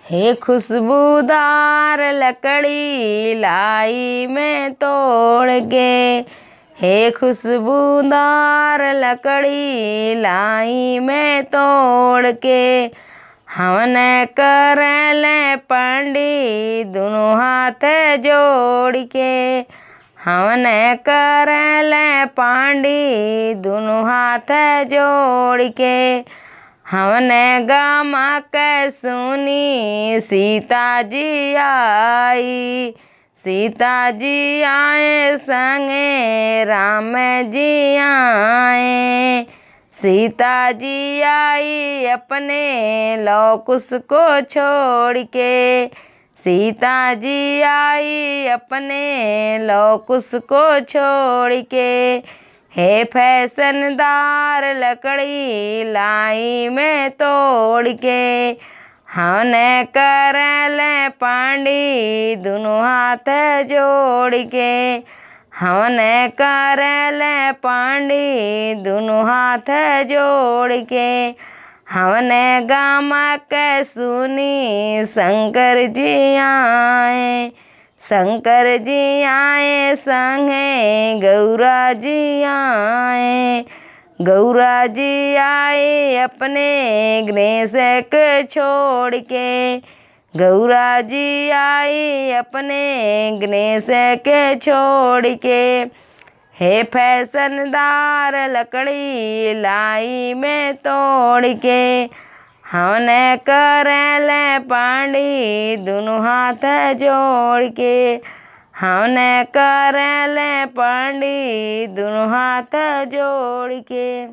हे खुशबूदार लकड़ी लाई मैं तोड़ के, हे खुशबूदार लकड़ी लाई मैं तोड़ के। हमने कर ले पंडी दोनों हाथ जोड़ के, हमने कर ले पांडी दोनों हाथ जोड़ के। हमने गामा के सुनी सीता जी आई, सीता जी आए संगे राम जी आए। सीता जी आई अपने लव कुश को छोड़ के, सीता जी आई अपने लव कुश को छोड़ के। हे फैशनदार लकड़ी लाई मैं तोड़ के, हमने कर ले पांडी दोनों हाथ जोड़ के, हमने कर ले पांडी दोनों हाथ जोड़ के। हमने गामा के सुनी शंकर जी आए, शंकर जी आए संगे गौरा जी आए। गौरा जी आए अपने गणेश के छोड़ के, गौरा जी आई अपने गणेश के छोड़ के। हे फैशनदार लकड़ी लाई मैं तोड़ के, हमने कर ले पांडी दोनों हाथ जोड़ के, हमने कर ले पांडी दोनों हाथ जोड़ के।